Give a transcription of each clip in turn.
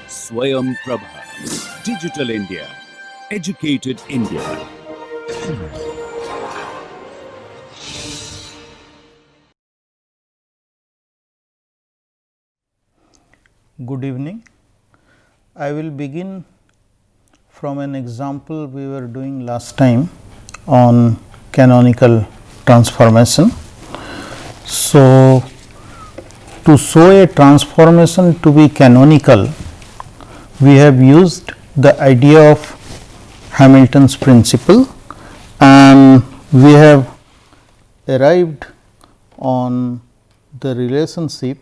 Swayam Prabha, Digital India, Educated India. Good evening. I will begin from an example we were doing last time on canonical transformation. So, to show a transformation to be canonical, we have used the idea of Hamilton's principle, and we have arrived on the relationship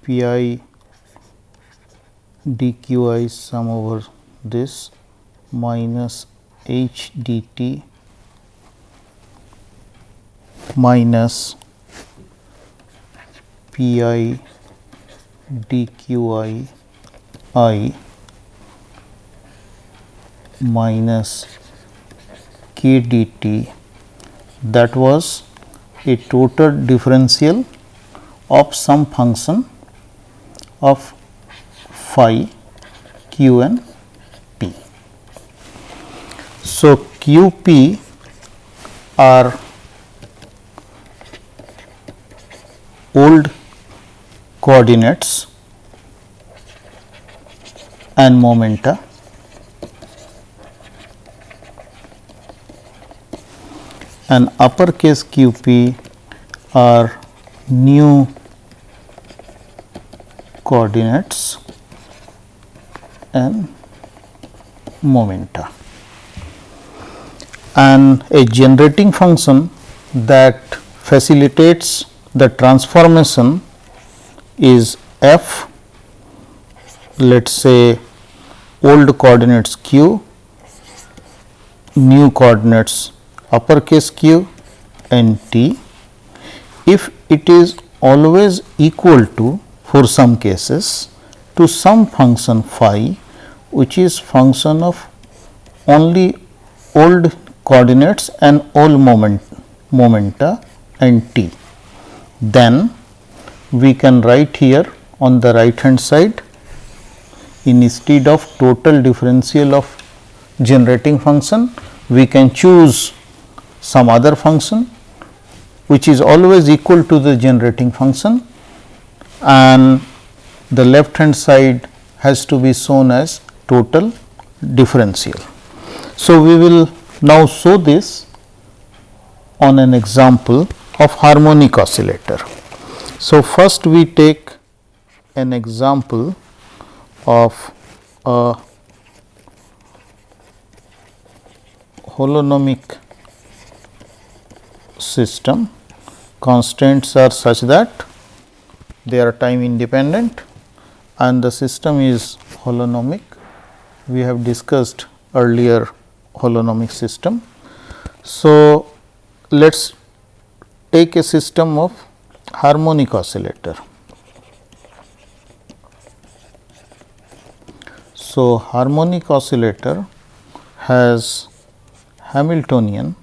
P I dqi sum over this minus h dt minus P I dqi I minus k dt, that was a total differential of some function of phi q and p. So, q p are old coordinates and momenta, and uppercase q p are new coordinates and momenta, and a generating function that facilitates the transformation is f, let us say old coordinates q, new coordinates uppercase q and t, if it is always equal to, for some cases, to some function phi which is function of only old coordinates and all momenta and t, then we can write here on the right hand side, instead of total differential of generating function, we can choose some other function which is always equal to the generating function, and the left hand side has to be shown as total differential. So, we will now show this on an example of harmonic oscillator. So, first we take an example of a holonomic system. Constraints are such that they are time independent and the system is holonomic. We have discussed earlier holonomic system. So, let us take a system of harmonic oscillator. So, harmonic oscillator has Hamiltonian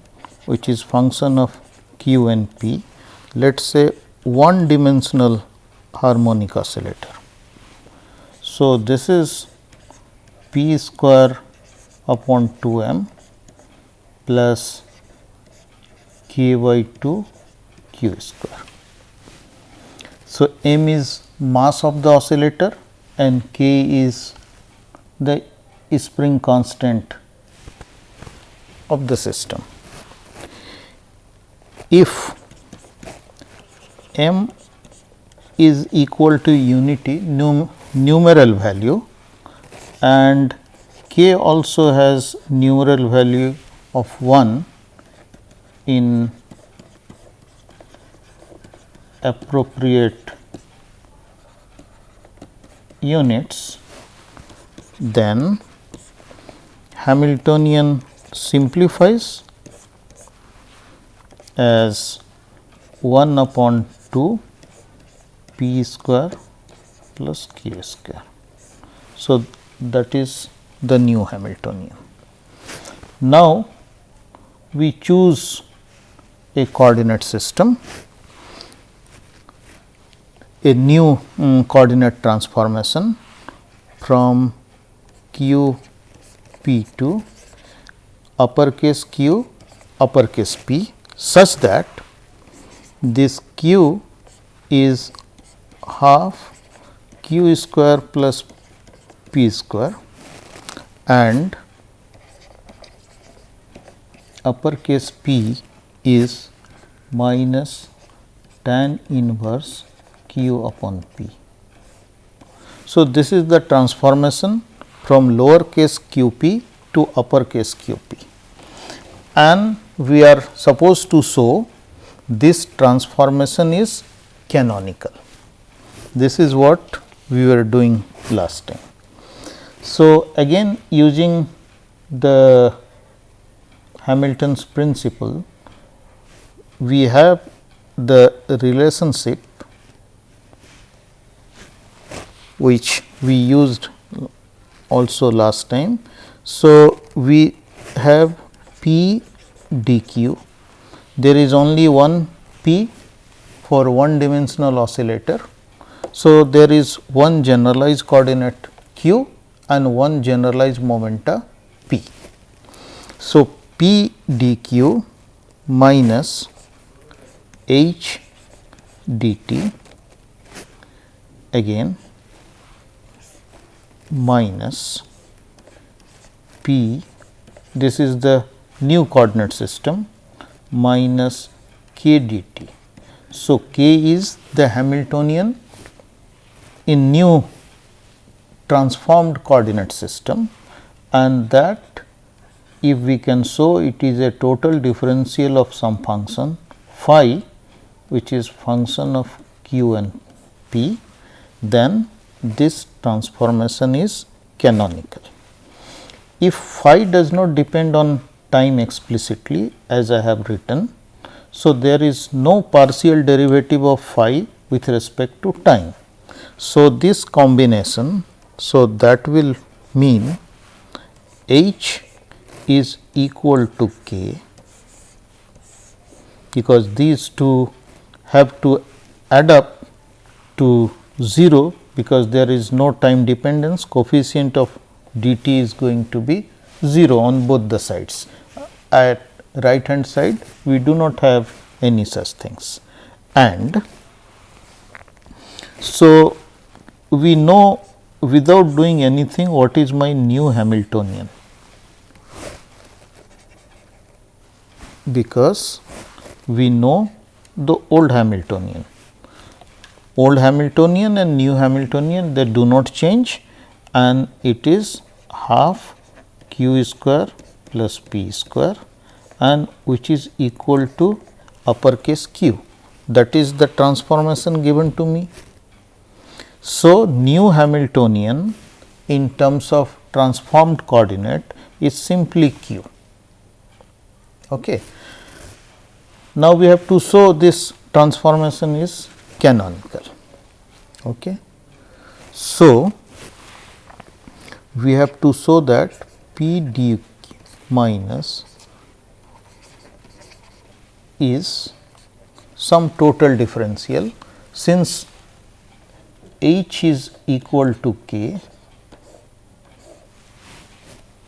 which is function of q and p, let us say one dimensional harmonic oscillator. So, this is p square upon 2 m plus k by 2 q square. So, m is mass of the oscillator and k is the spring constant of the system. If m is equal to unity numeral value and k also has numeral value of 1 in appropriate units, then Hamiltonian simplifies as 1 upon 2 p square plus q square. So, that is the new Hamiltonian. Now, we choose a coordinate system, a new coordinate transformation from q p to uppercase q uppercase p, such that this q is half q square plus p square and uppercase p is minus tan inverse q upon p. So, this is the transformation from lowercase q p to uppercase q p, and we are supposed to show this transformation is canonical. This is what we were doing last time. So, again using the Hamilton's principle, we have the relationship which we used also last time. So, we have p dq, there is only one p for one dimensional oscillator. So, there is one generalized coordinate q and one generalized momenta p. So, p dq minus h dt again minus p, this is the new coordinate system, minus k dt. So, k is the Hamiltonian in new transformed coordinate system, and that if we can show it is a total differential of some function phi, which is function of q and p, then this transformation is canonical. If phi does not depend on time explicitly, as I have written, so there is no partial derivative of phi with respect to time. So, this combination, so that will mean h is equal to k, because these two have to add up to 0, because there is no time dependence, coefficient of dt is going to be 0 on both the sides. At right hand side we do not have any such things, and so we know without doing anything what is my new Hamiltonian, because we know the old Hamiltonian. Old Hamiltonian and new Hamiltonian, they do not change, and it is half q square plus p square, and which is equal to uppercase q. That is the transformation given to me. So, new Hamiltonian in terms of transformed coordinate is simply q. Okay. Now, we have to show this transformation is canonical. Okay. So, we have to show that p d minus is some total differential, since h is equal to k.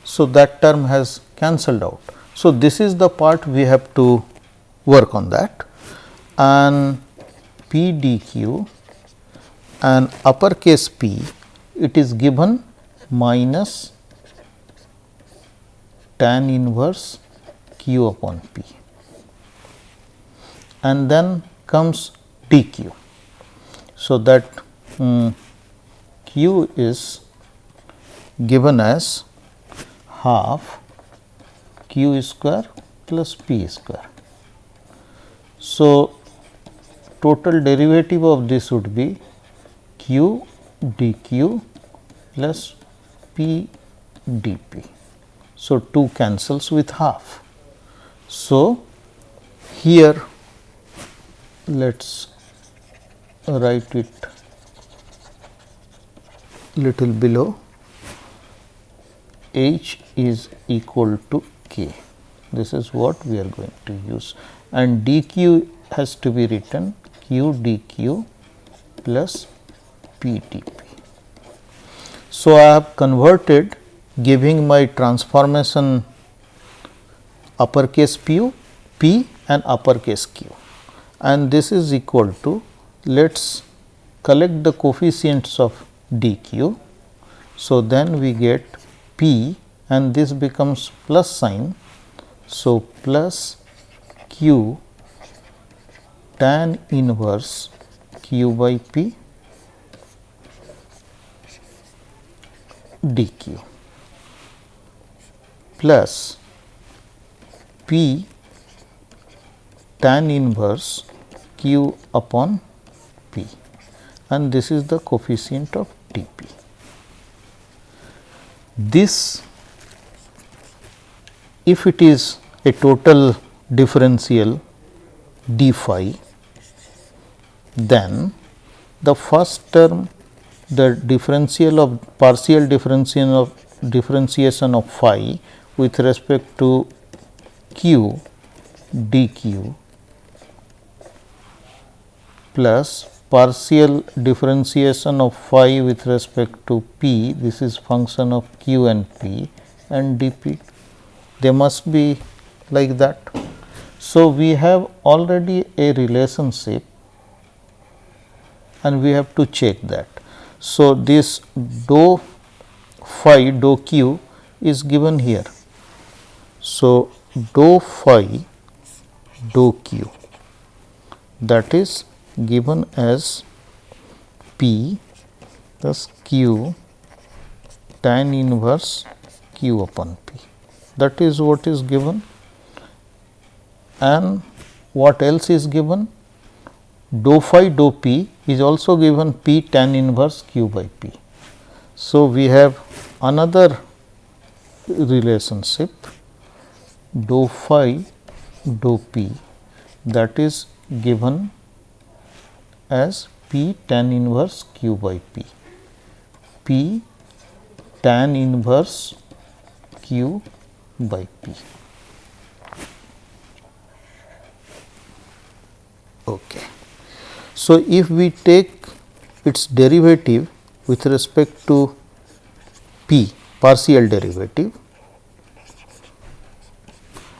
So, that term has cancelled out. So, this is the part we have to work on that, and p dq and uppercase p, it is given minus tan inverse q upon p, and then comes dq. So, that q is given as half q square plus p square. So, total derivative of this would be q dq plus p dp. So, 2 cancels with half. So, here let us write it little below, h is equal to k. This is what we are going to use, and dq has to be written q dq plus p dp. So, I have converted, giving my transformation uppercase p and uppercase q, and this is equal to, let us collect the coefficients of dq. So, then we get p and this becomes plus sign. So, plus q tan inverse q by p dq plus p tan inverse q upon p, and this is the coefficient of dp. This, if it is a total differential d phi, then the first term, the differential of partial differentiation of phi with respect to q dq plus partial differentiation of phi with respect to p, this is function of q and p, and dp. They must be like that. So, we have already a relationship and we have to check that. So, this dou phi dou q is given here. So, dou phi dou q, that is given as p plus q tan inverse q upon p, that is what is given. And what else is given? Dou phi dou p is also given p tan inverse q by p. So, we have another relationship dou phi dou p, that is given as p tan inverse q by p, p tan inverse q by p. Okay. So, if we take its derivative with respect to p, partial derivative,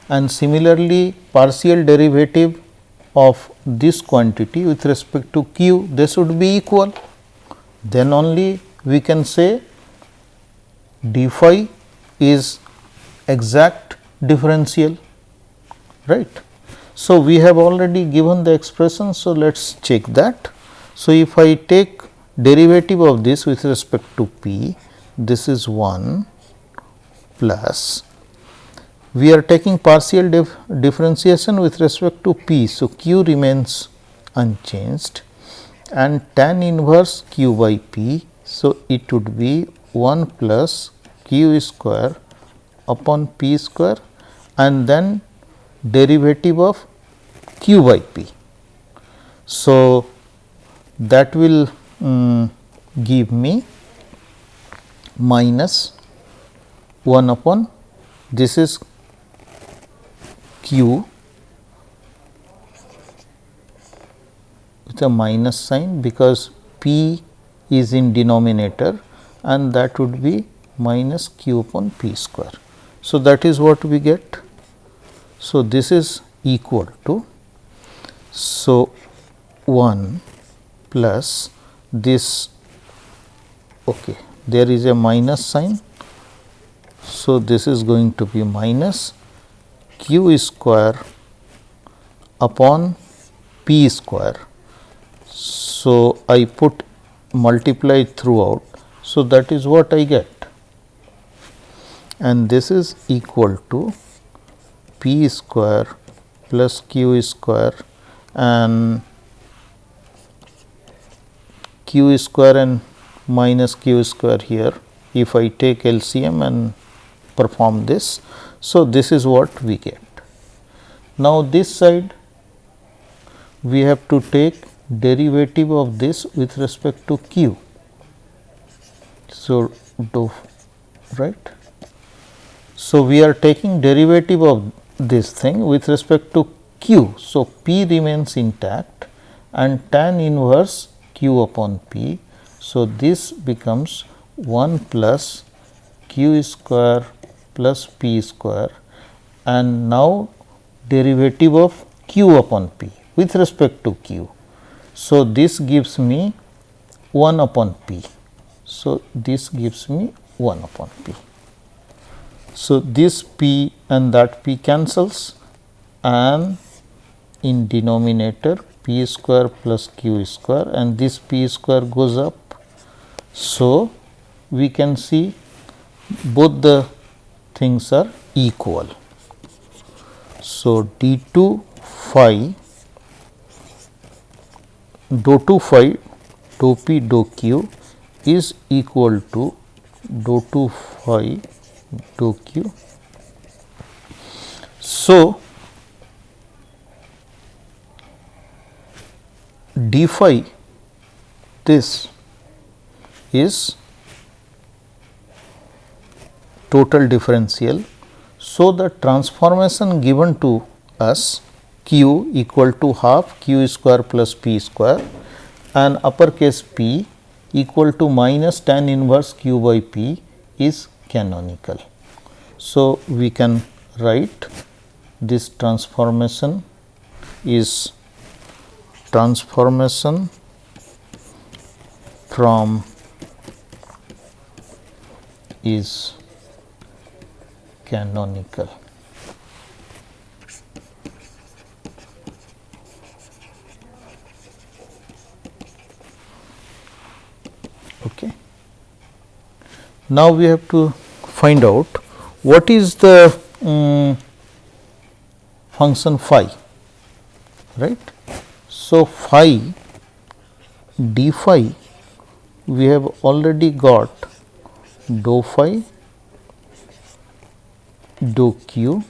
and similarly partial derivative of this quantity with respect to q, they should be equal, then only we can say d phi is exact differential, right. So, we have already given the expression. So, let us check that. So, if I take derivative of this with respect to p, this is 1 plus, we are taking partial differentiation with respect to p. So, q remains unchanged and tan inverse q by p. So, it would be 1 plus q square upon p square and then derivative of q by p. So, that will give me minus 1 upon, this is q with a minus sign because p is in denominator, and that would be minus q upon p square. So, that is what we get. So, this is equal to, so 1 plus this, okay, there is a minus sign. So, this is going to be minus q square upon p square. So, I put multiply throughout. So, that is what I get, and this is equal to p square plus q square and q square and minus q square here, if I take LCM and perform this. So, this is what we get. Now, this side we have to take derivative of this with respect to q. So, right. So, we are taking derivative of this thing with respect to q. So, p remains intact and tan inverse q upon p. So, this becomes 1 plus q square plus p square, and now derivative of q upon p with respect to q. So, this gives me 1 upon p. So, this gives me 1 upon p. So, this p and that p cancels, and in denominator p square plus q square, and this p square goes up. So, we can see both the things are equal. So, d 2 phi dou 2 phi dou p dou q is equal to dou 2 phi dou q. So, d phi this is total differential. So, the transformation given to us q equal to half q square plus p square and uppercase p equal to minus tan inverse q by p is canonical. So, we can write this transformation is transformation from is canonical. Okay. Now, we have to find out what is the function phi, right. So, phi d phi we have already got dou phi dou q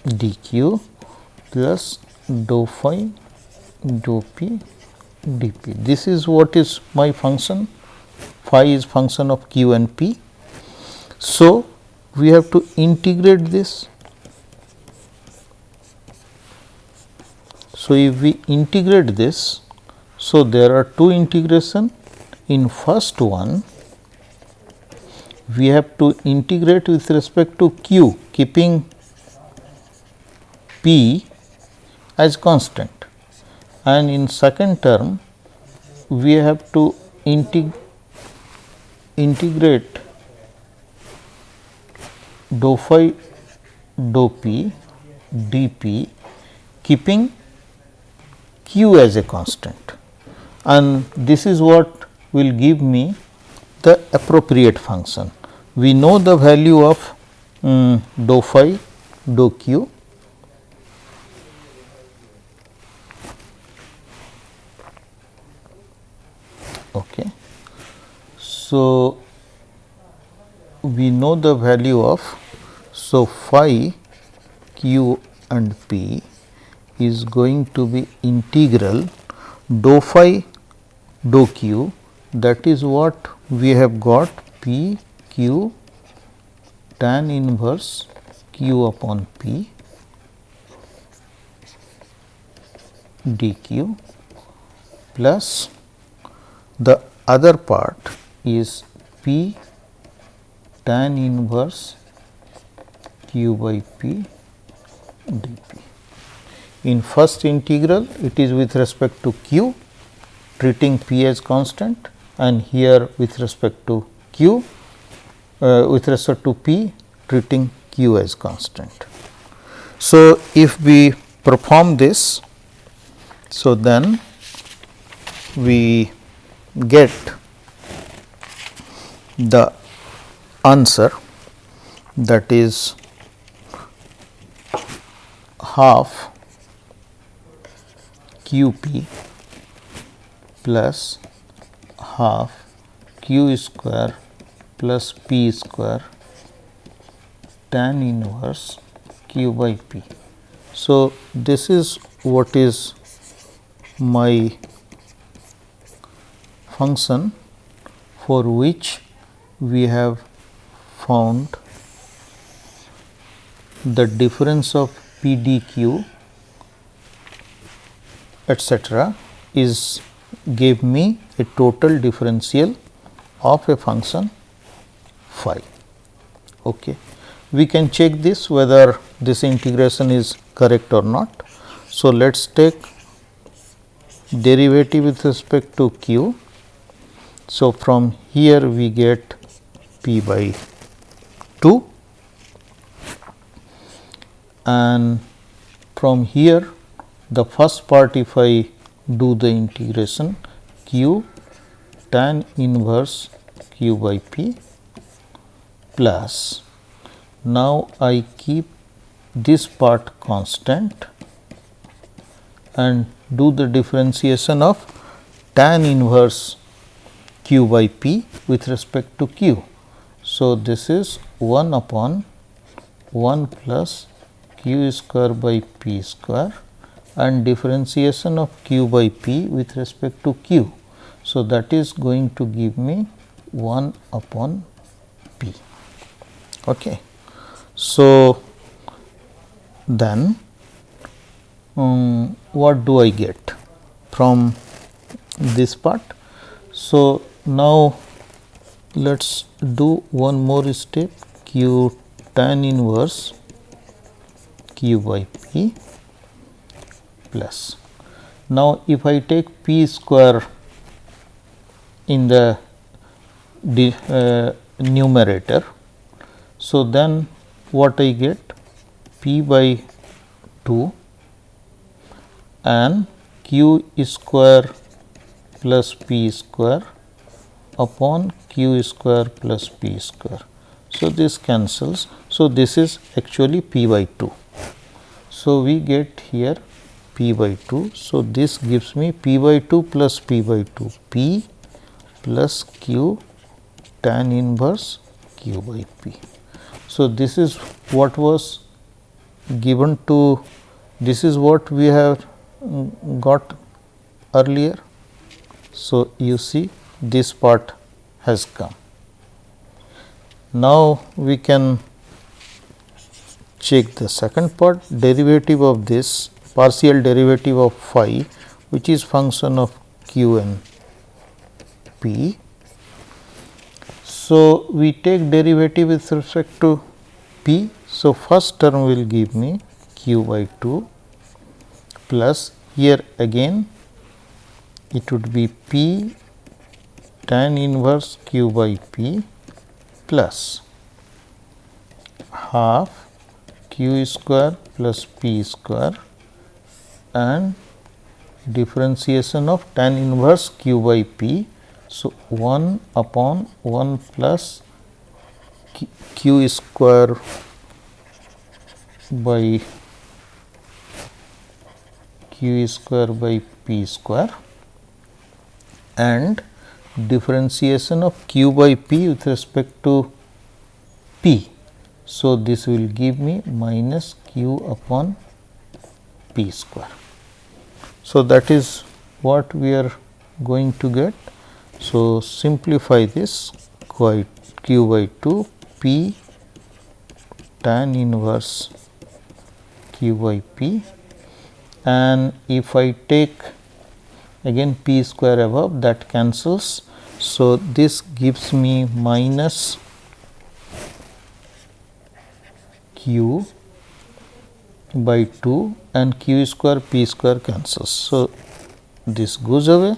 dq plus dou phi dou p dp. This is what is my function. Phi is function of q and p. So, we have to integrate this. So, if we integrate this, so there are two integration. In first one, we have to integrate with respect to q, keeping p as constant, and in second term we have to integrate dou phi dou p dp, keeping q as a constant, and this is what will give me the appropriate function. We know the value of dou phi dou q. Okay. So, we know the value of, so phi q and p is going to be integral dou phi dou q, that is what we have got p q tan inverse q upon p dq plus the other part is p tan inverse q by p dp. In first integral, it is with respect to q, treating p as constant, and here with respect to q, with respect to p, treating q as constant. So, if we perform this, so then we get the answer, that is half q p plus half q square plus p square tan inverse q by p. So, this is what is my function for which we have found the difference of p d q etc. is gave me a total differential of a function phi. Okay. We can check this whether this integration is correct or not. So, let us take derivative with respect to q. So, from here we get p by 2 and from here the first part if I do the integration q tan inverse q by p plus, now I keep this part constant and do the differentiation of tan inverse q by p with respect to q. So, this is 1 upon 1 plus q square by p square and differentiation of q by p with respect to q. So, that is going to give me 1 upon p. Okay. So, then what do I get from this part? So, now let us do one more step q tan inverse q by p plus. Now, if I take p square in the numerator, so then what I get p by 2 and q square plus p square upon q square plus p square. So, this cancels. So, this is actually p by 2. So, we get here p by 2. So, this gives me p by 2 plus p by 2 p plus q tan inverse q by p. So, this is what was given to, this is what we have got earlier. So, you see this part has come. Now, we can check the second part, derivative of this partial derivative of phi, which is function of q and p. So, we take derivative with respect to p. So, first term will give me q by 2 plus, here again it would be p tan inverse q by p plus half q square plus p square and differentiation of tan inverse q by p. So, 1 upon 1 plus q square by q square by p square and differentiation of q by p with respect to p. So, this will give me minus q upon p square. So, that is what we are going to get. So, simplify this q by 2 p tan inverse q by p, and if I take again p square above, that cancels. So, this gives me minus q by 2 and q square p square cancels. So, this goes away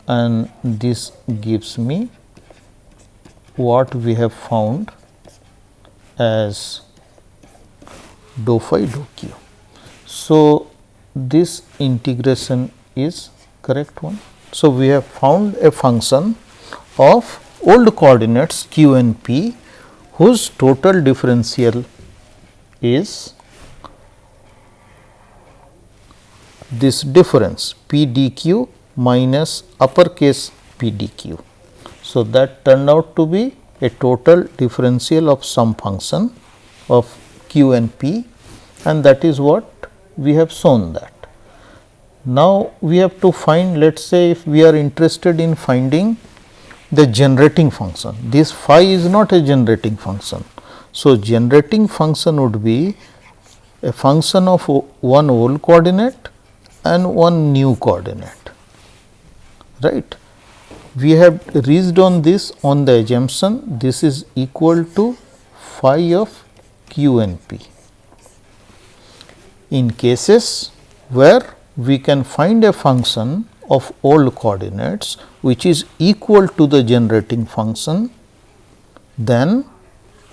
and this gives me what we have found as dou phi dou q. So, this integration is correct one. So, we have found a function of old coordinates q and p whose total differential is this difference p dq minus uppercase p dq. So, that turned out to be a total differential of some function of q and p, and that is what we have shown that. Now, we have to find, let us say if we are interested in finding the generating function, this phi is not a generating function. So, generating function would be a function of one old coordinate and one new coordinate, right. We have reached on this on the assumption this is equal to phi of q and p. In cases where we can find a function of old coordinates which is equal to the generating function, then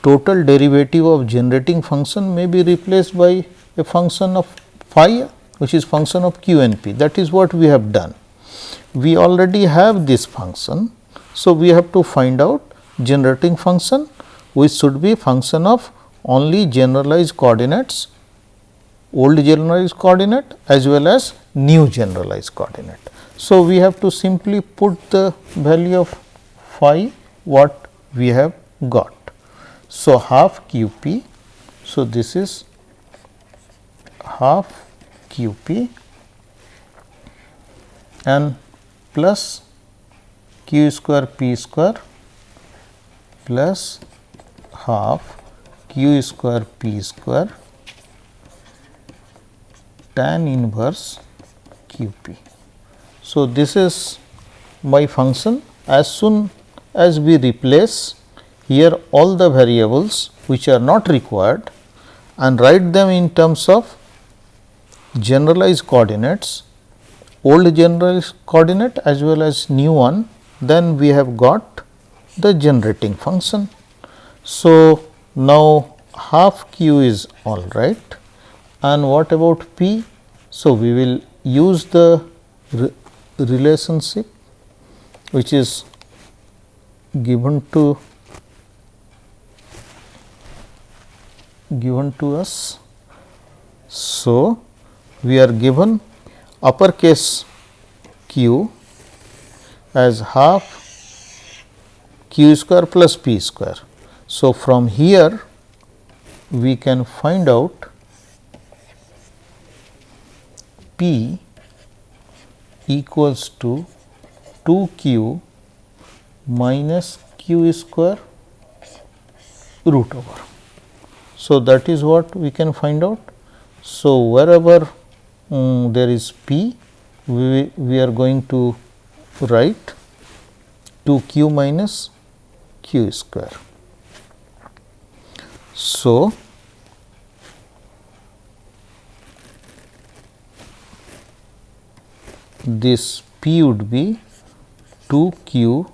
total derivative of generating function may be replaced by a function of phi which is function of q and p. That is what we have done. We already have this function. So, we have to find out generating function which should be function of only generalized coordinates, old generalized coordinate as well as new generalized coordinate. So, we have to simply put the value of phi what we have got. So, half q p. So, this is half q p and plus q square p square plus half q square p square tan inverse q p. So, this is my function. As soon as we replace here all the variables which are not required and write them in terms of generalized coordinates, old generalized coordinate as well as new one, then we have got the generating function. So, now half q is all right, and what about p? So, we will use the relationship which is given to us. So, we are given uppercase q as half q square plus p square. So, from here we can find out p equals to 2 q minus q square root over. So, that is what we can find out. So, wherever there is p, we are going to write 2 q minus q square. So, this p would be 2 q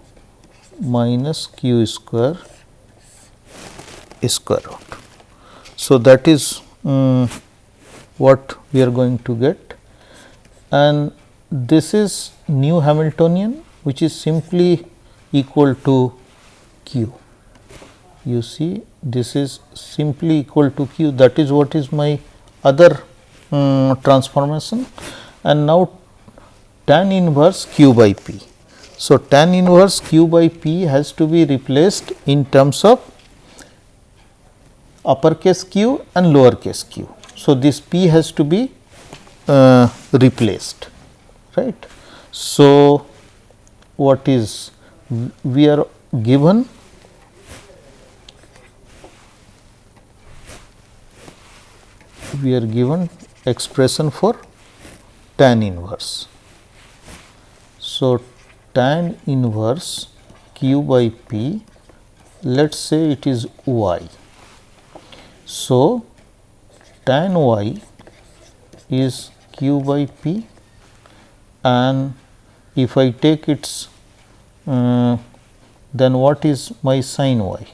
minus q square square root. So, that is what we are going to get, and this is new Hamiltonian which is simply equal to q. You see, this is simply equal to q, that is what is my other transformation, and now tan inverse q by p. So, tan inverse q by p has to be replaced in terms of uppercase q and lowercase q. So, this p has to be replaced, right. So, what is we are given expression for tan inverse. So, tan inverse q by p, let us say it is y. So, tan y is q by p, and if I take its then what is my sin y?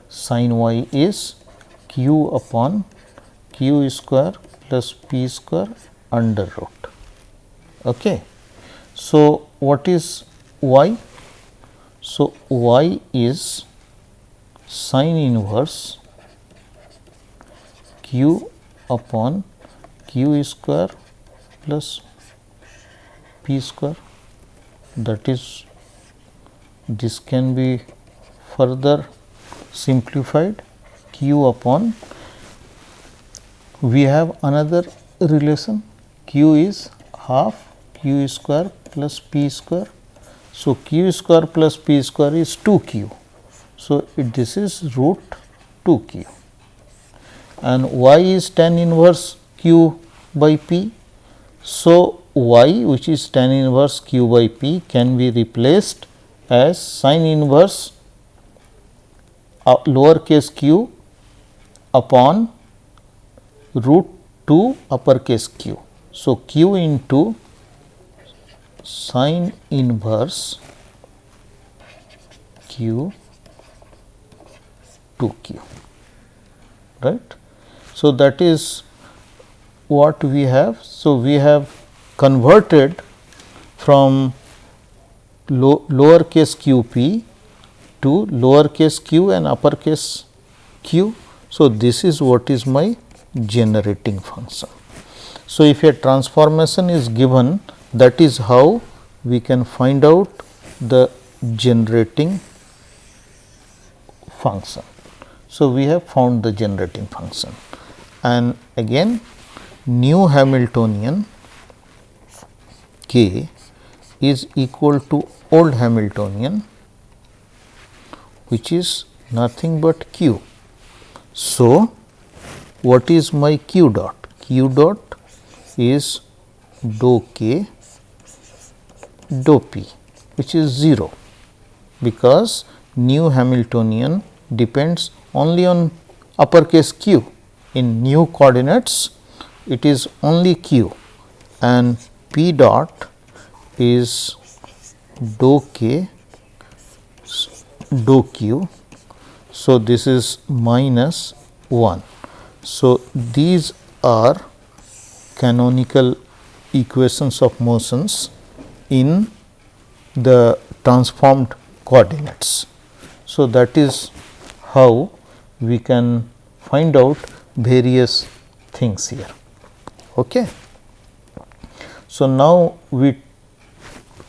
Sin y is q upon q square plus p square under root. Okay. So, what is y? So, y is sin inverse q upon q square plus p square, that is, this can be further simplified, q upon, we have another relation, q is half q square plus p square. So, q square plus p square is 2 q. So, this is root 2 q, and y is tan inverse q by p. So, y which is tan inverse q by p can be replaced as sin inverse lowercase q upon root 2 uppercase q. So, q into sin inverse q 2 q, right. So, that is what we have. So, we have converted from lowercase q p to lowercase q and uppercase q. So, this is what is my generating function. So, if a transformation is given, that is how we can find out the generating function. So, we have found the generating function, and again new Hamiltonian k is equal to old Hamiltonian, which is nothing but q. So, what is my q dot? Q dot is dou k dou p, which is 0, because new Hamiltonian depends only on uppercase q. In new coordinates, it is only q, and p dot is dou k dou q. So, this is minus 1. So, these are canonical equations of motions in the transformed coordinates. So, that is how we can find out various things here. Okay. So, now we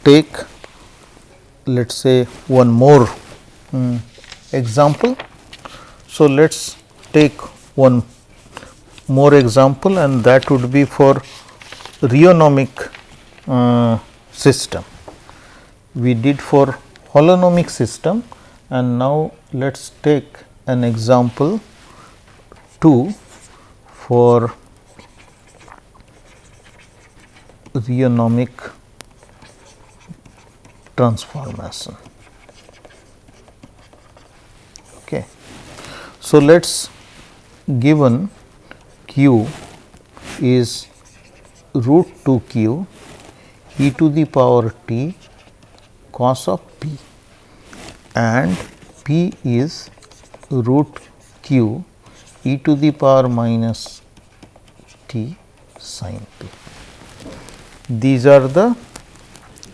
take, let us say, one more example. So, let us take one more example, and that would be for rheonomic system. We did for holonomic system, and now let us take an example 2 for rheonomic transformation. Okay. So, let us given q is root 2 q e to the power t cos of p, and p is root q e to the power minus t sin p. These are the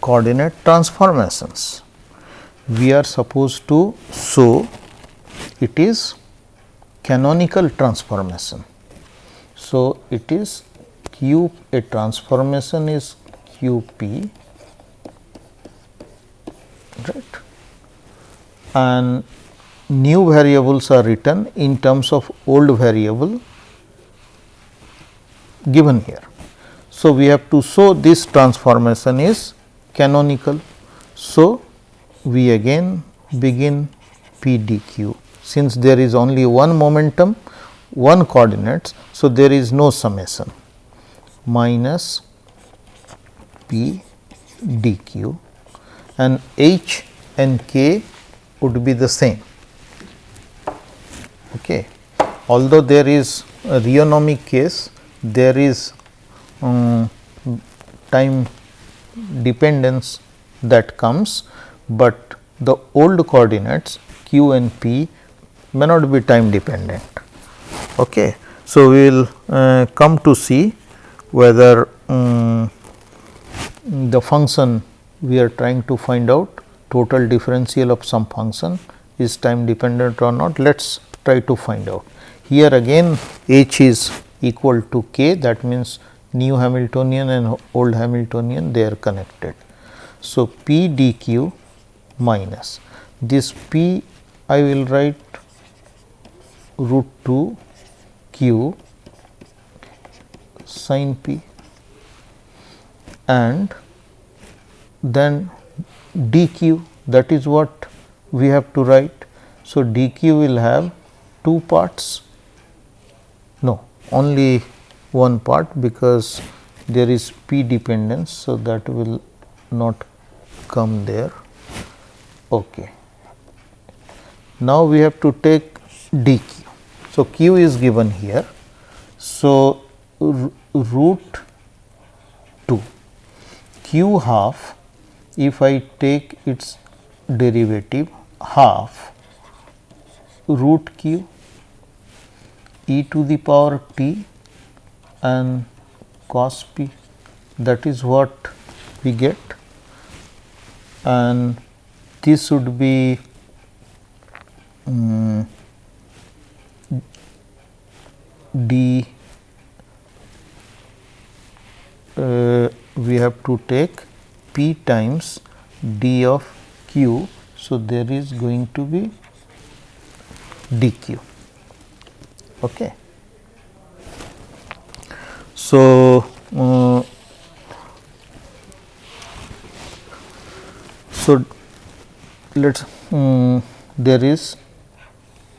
coordinate transformations. We are supposed to show it is canonical transformation. So, it is q, a transformation is q p, right, and new variables are written in terms of old variable given here. So, we have to show this transformation is canonical. So, we again begin p dq. Since there is only one momentum, one coordinates, so there is no summation, minus p dq, and h and k would be the same. Okay. Although there is a rheonomic case, there is time dependence that comes, but the old coordinates q and p may not be time dependent. Okay. So, we will come to see whether the function we are trying to find out, total differential of some function, is time dependent or not. Let us try to find out. Here again h is equal to k, that means new Hamiltonian and old Hamiltonian, they are connected. So, p dq minus this p I will write root 2 q sin p, and then dq, that is what we have to write. So, dq will have two parts, no, only one part, because there is p dependence. So, that will not come there. Okay. Now, we have to take dq. So, q is given here. So, root 2 q half, if I take its derivative, half root q e to the power t and cos p, that is what we get, and this would be d, we have to take p times d of q. So, there is going to be dq. Okay. So, let us there is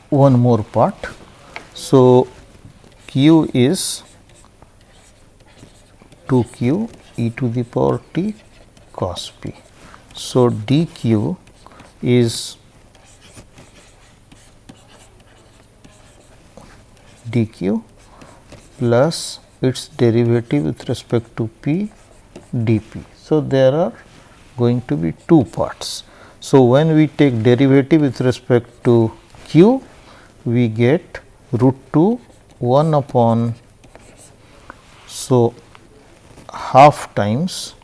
one more part. So, q is 2 q e to the power t cos p. So, dq is dq plus its derivative with respect to p dp. So, there are going to be two parts. So, when we take derivative with respect to q, we get root 2 1 upon, so half times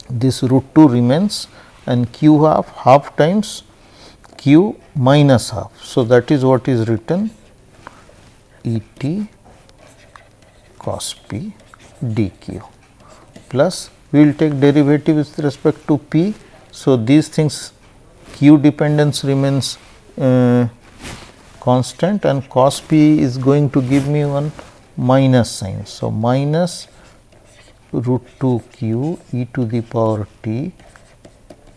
this root 2 remains, and q half times q minus half. So, that is what is written, E t cos p dq, plus we will take derivative with respect to p. So, these things, q dependence remains constant, and cos p is going to give me one minus sign. So, minus root 2 q e to the power t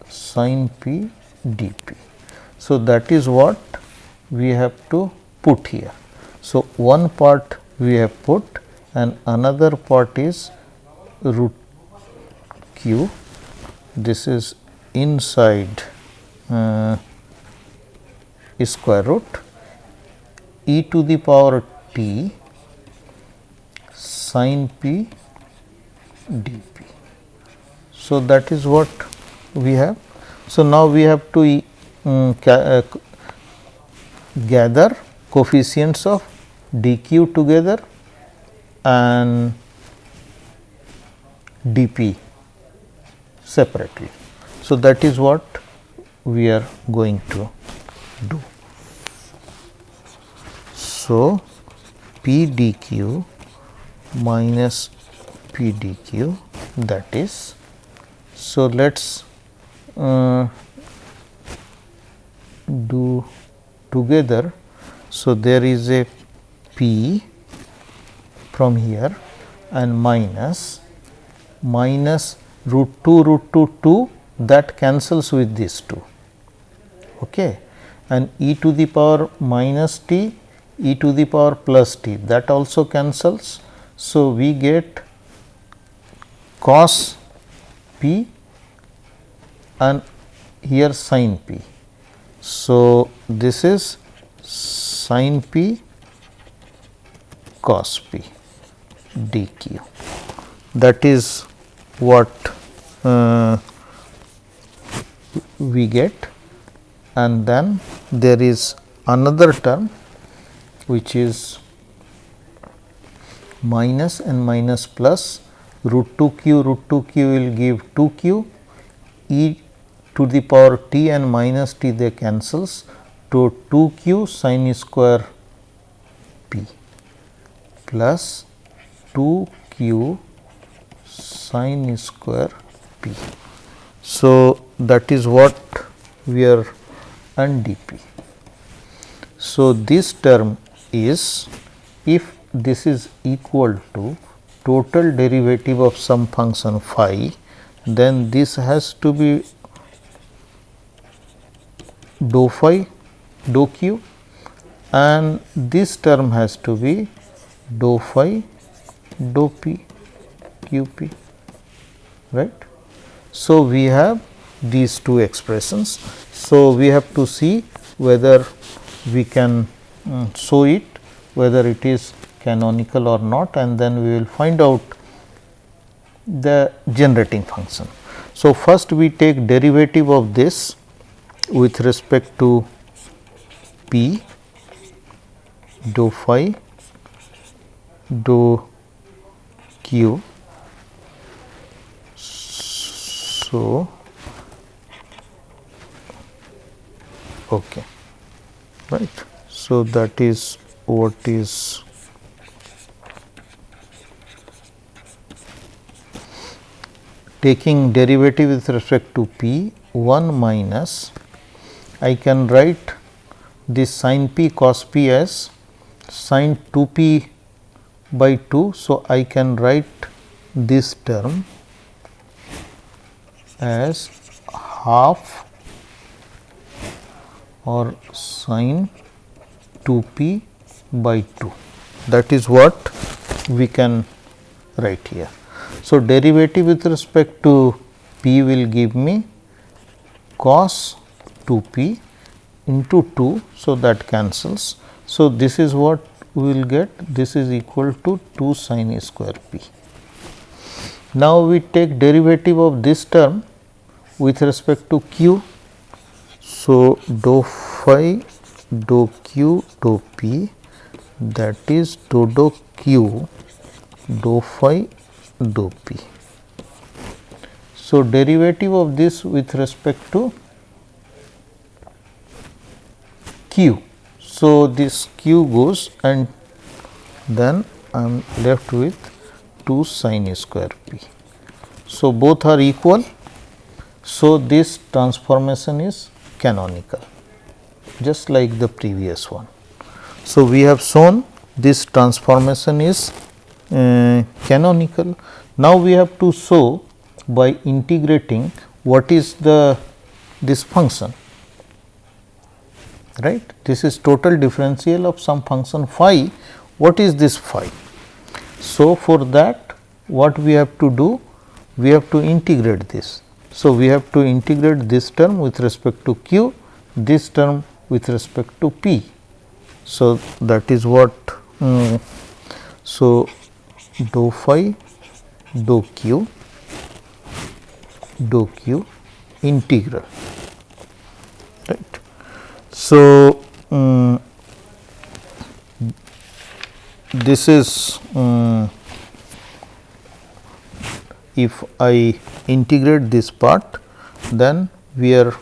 sin p dp. So, that is what we have to put here. So, one part we have put, and another part is root q, this is inside square root e to the power t sin p dp. So, that is what we have. So, now we have to gather coefficients of dq together and dp separately. So, that is what we are going to do. So, p dq minus p dq, that is. So, let us do together. So, there is a p from here and minus root 2 that cancels with these two, okay, and e to the power minus t, e to the power plus t, that also cancels. So, we get cos p and here sin p. So, this is sin p cos p dq. That is what we get, and then there is another term which is minus and minus plus root 2 q will give 2 q, e to the power t and minus t they cancels, to 2 q sin square p plus 2 q sin square p. So, that is what we are, and dp. So, this term is, if this is equal to total derivative of some function phi, then this has to be dou phi dou q, and this term has to be dou phi dou p q p, right. So, we have these two expressions. So, we have to see whether we can show it, whether it is canonical or not, and then we will find out the generating function. So, first we take derivative of this with respect to p dou phi dou q. So, okay, right. So, that is what is taking derivative with respect to p 1 minus, I can write this sin p cos p as sin 2 p by 2. So, I can write this term as half or sin 2 p by 2, that is what we can write here. So, derivative with respect to p will give me cos 2 p into 2. So, that cancels. So, this is what we will get, this is equal to 2 sin square p. Now, we take derivative of this term with respect to q. So, dou phi dou q dou p, that is dou q dou phi dou p. So, derivative of this with respect to q. So, this q goes and then I am left with 2 sin square p. So, both are equal. So, this transformation is canonical, just like the previous one. So, we have shown this transformation is canonical. Now, we have to show by integrating what is this function, right. This is total differential of some function phi. What is this phi? So, for that what we have to do? We have to integrate this. So, we have to integrate this term with respect to q, this term with respect to p. So, that is what so dou phi dou q integral, right. So, this is if I integrate this part, then we are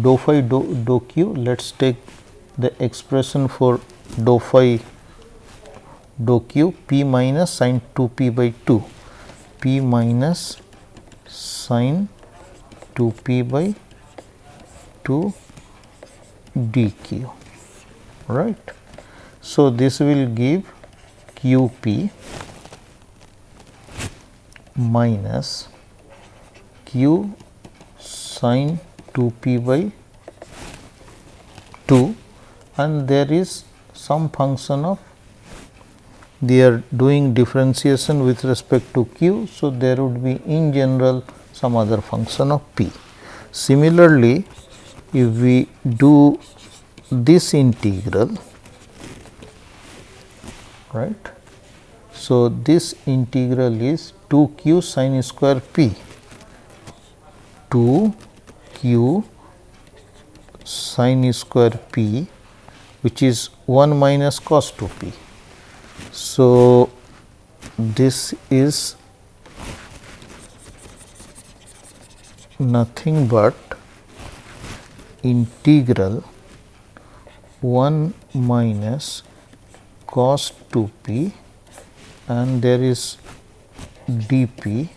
dou phi dou q. Let us take the expression for dou phi dou q, p minus sin 2 p by 2, p minus sin 2 p by 2 dq, right. So, this will give q p minus q sin 2 p by 2, and there is some function of, they are doing differentiation with respect to q. So, there would be in general some other function of p. Similarly, if we do this integral, right. So, this integral is 2q sin square p, 2q sin square p, which is 1 minus cos 2 p. So, this is nothing but integral 1 minus cos 2 p, and there is dp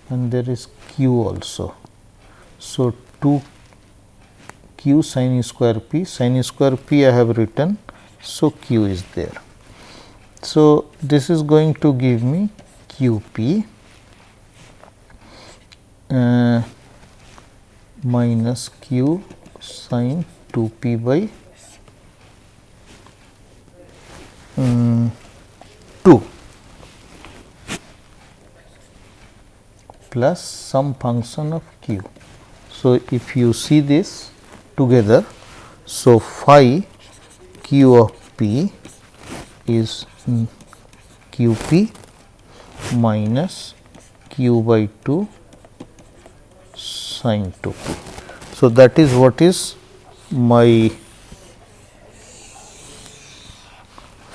and there is q also. So, 2 q sin square p I have written. So, q is there. So, this is going to give me q p minus q sin 2 p by 2 plus some function of q. So, if you see this together, so phi q of p is q p minus q by 2 sin 2 p. So, that is what is my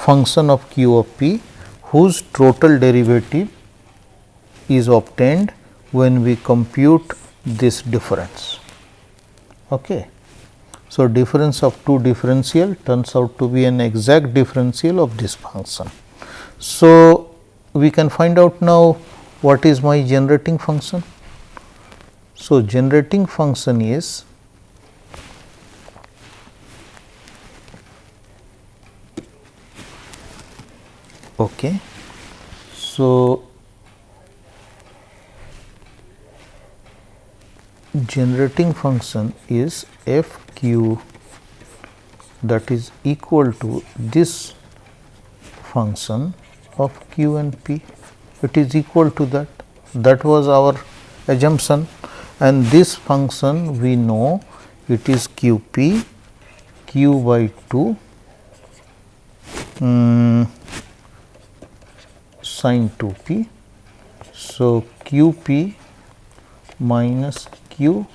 function of q of p, whose total derivative is obtained when we compute this difference. Okay. So, difference of two differential turns out to be an exact differential of this function. So, we can find out now what is my generating function. So, generating function is okay. So, generating function is f q, that is equal to this function of q and p. It is equal to that. That was our assumption, and this function we know it is q p q by 2 sin 2 p. So, q p minus q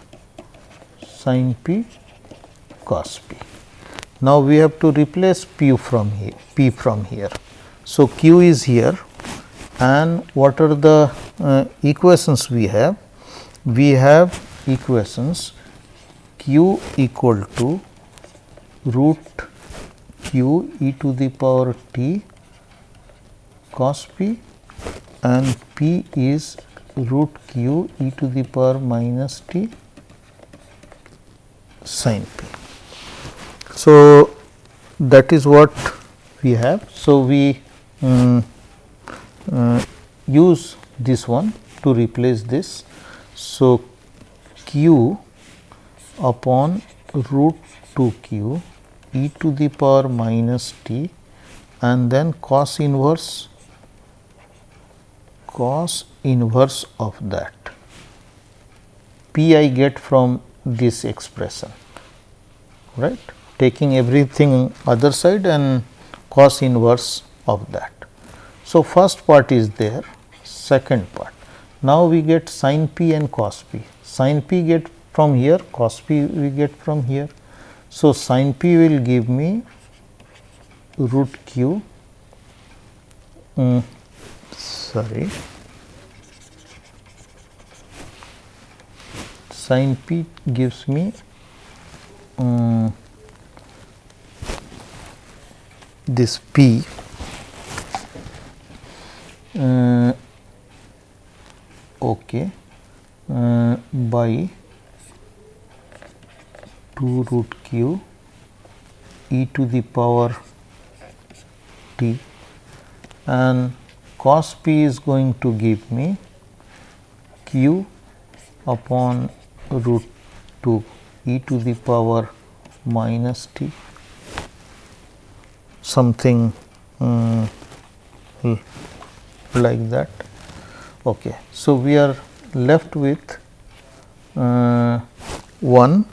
sin p cos p. Now, we have to replace p from here. So, q is here, and what are the equations we have? We have equations q equal to root q e to the power t cos p, and p is root q e to the power minus t sin p. So, that is what we have. So, we use this one to replace this. So, q upon root 2 q e to the power minus t, and then cos inverse of that. P I get from this expression, right, taking everything other side and cos inverse of that. So, first part is there, second part. Now, we get sin p and cos p. Sin p get from here, cos p we get from here. So, sin p will give me root q sin p gives me this p okay, by 2 root q e to the power t, and cos p is going to give me q upon root 2 e to the power minus t, something like that. Okay. So, we are left with 1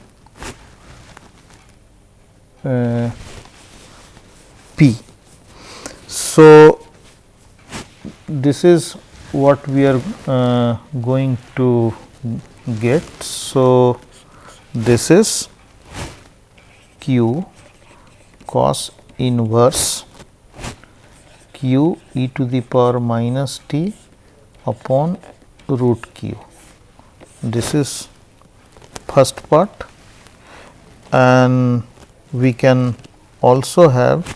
p. So, this is what we are going to get. So, this is q cos inverse q e to the power minus t upon root q. This is first part, and we can also have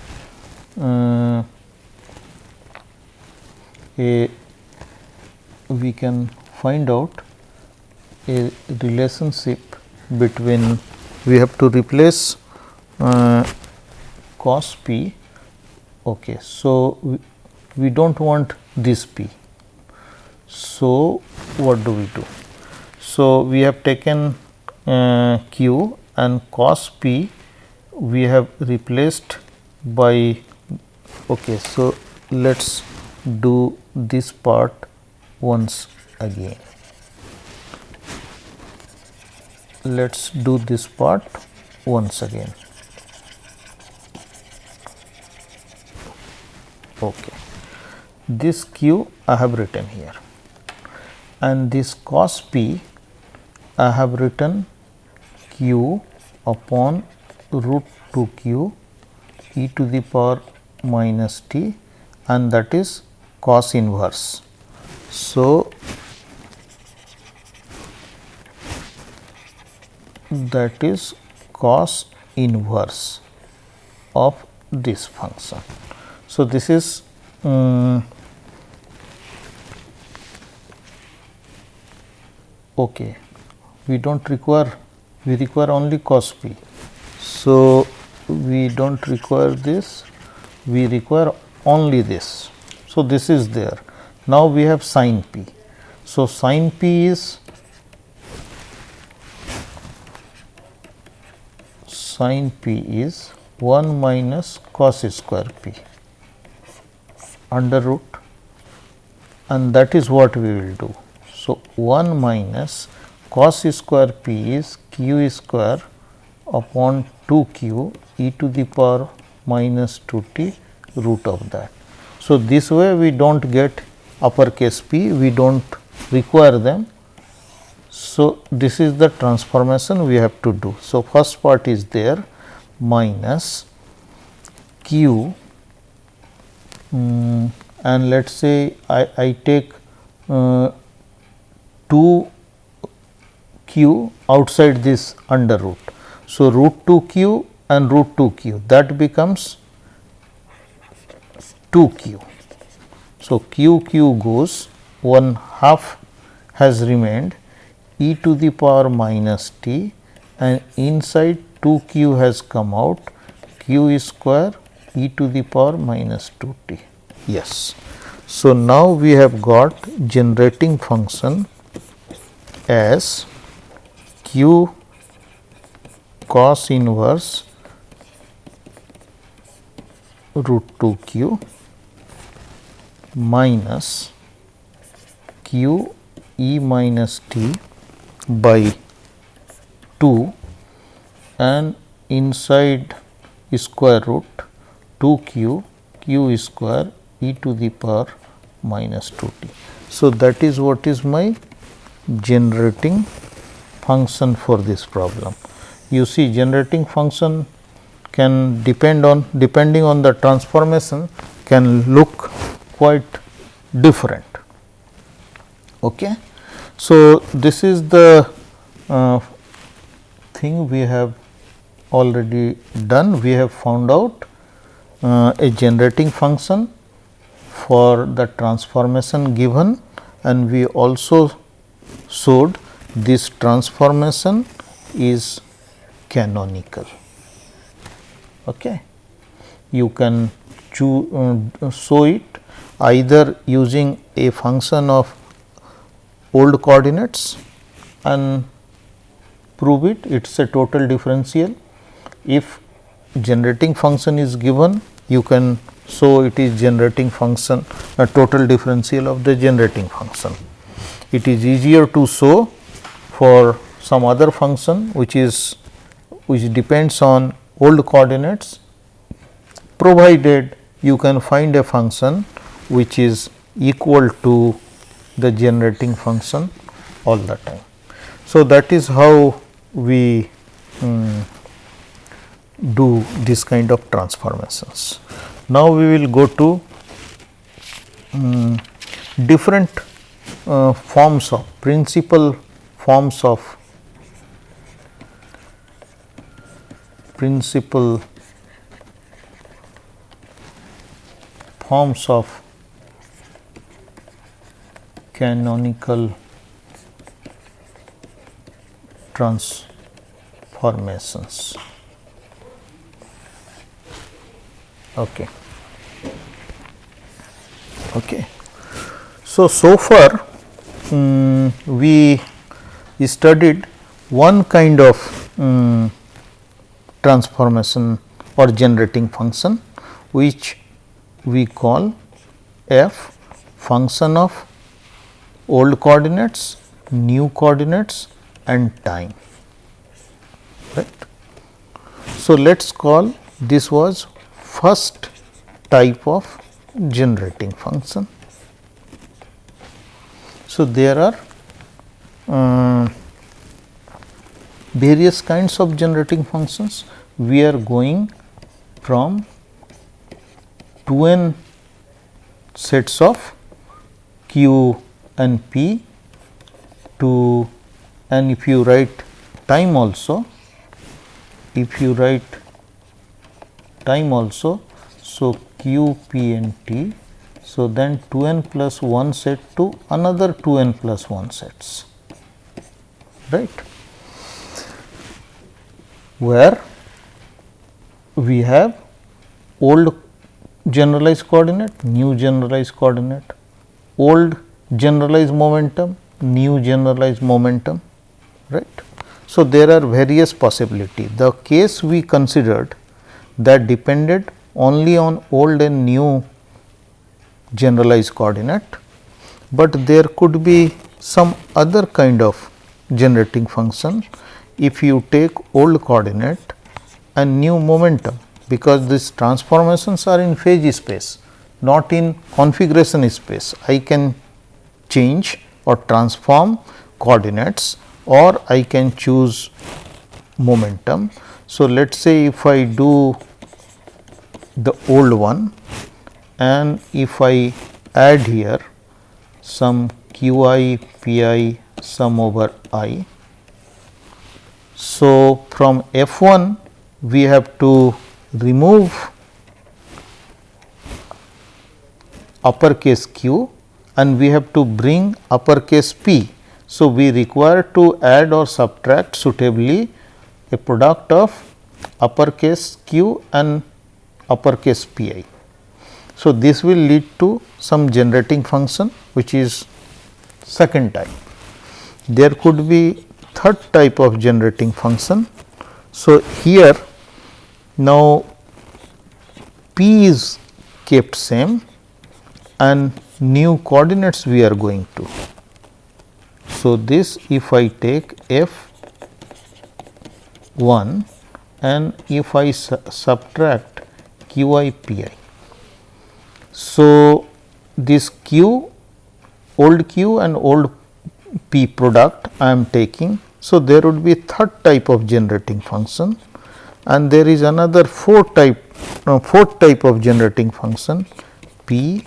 we can find out a relationship between, we have to replace cos p. Okay. So, we do not want this p. So, what do we do? So, we have taken q and cos p we have replaced by Okay, so let's do this part once again. Let's do this part once again. Okay, this q I have written here, and this cos p I have written q upon root 2 q e to the power minus t, and that is cos inverse. So, that is cos inverse of this function. So, this is okay. We don't require, we require only cos p. So, we don't require this, we require only this. So, this is there. Now, we have sin p. So, sin p is sin p is 1 minus cos square p under root, and that is what we will do. So, 1 minus cos square p is q square upon 2 q e to the power minus 2 t root of that. So, this way we do not get uppercase p, we do not require them. So, this is the transformation we have to do. So, first part is there minus q, and let us say I take 2 q outside this under root. So, root 2 q and root 2 q, that becomes 2 q. So, q goes, 1 half has remained e to the power minus t, and inside 2 q has come out, q square e to the power minus 2 t. Yes. So, now we have got generating function as q cos inverse root 2 q minus q e minus t by 2, and inside square root 2 q square e to the power minus 2 t. So, that is what is my generating function for this problem. You see, generating function can depending on the transformation, can look quite different. Okay. So, this is the thing we have already done. We have found out a generating function for the transformation given, and we also showed this transformation is canonical. Okay. You can show it either using a function of old coordinates and prove it, it is a total differential. If generating function is given, you can show it is generating function, a total differential of the generating function. It is easier to show for some other function which depends on old coordinates, provided you can find a function which is equal to the generating function all the time. So, that is how we do this kind of transformations. Now, we will go to different forms of principal forms of canonical transformations. Okay. Okay. So far we studied one kind of transformation or generating function which we call f function of old coordinates, new coordinates and time, right. So, let us call this was first type of generating function. So, there are various kinds of generating functions. We are going from 2n sets of q and p to, and if you write time also, so q, p and t. So, then 2n plus 1 set to another 2n plus 1 sets, right, where we have old generalized coordinate, new generalized coordinate, old generalized momentum, new generalized momentum, right. So, there are various possibilities. The case we considered that depended only on old and new generalized coordinate, but there could be some other kind of generating function if you take old coordinate and new momentum, because these transformations are in phase space, not in configuration space. I can change or transform coordinates, or I can choose momentum. So, let us say if I do the old one and if I add here some q I p I sum over I. So, from f1 we have to remove uppercase q and we have to bring uppercase p. So, we require to add or subtract suitably a product of uppercase q and uppercase p I. So, this will lead to some generating function which is second type. There could be third type of generating function. So, here now p is kept same and new coordinates we are going to. So, this if I take f 1 and if I subtract q I p I. So, this q, old q and old p product I am taking. So, there would be third type of generating function and there is another fourth type of generating function p.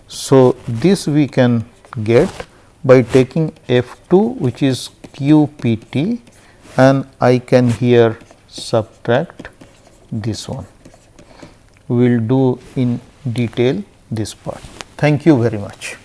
So, this we can get by taking f 2 which is q p t and I can here subtract this one. We will do in detail this part. Thank you very much.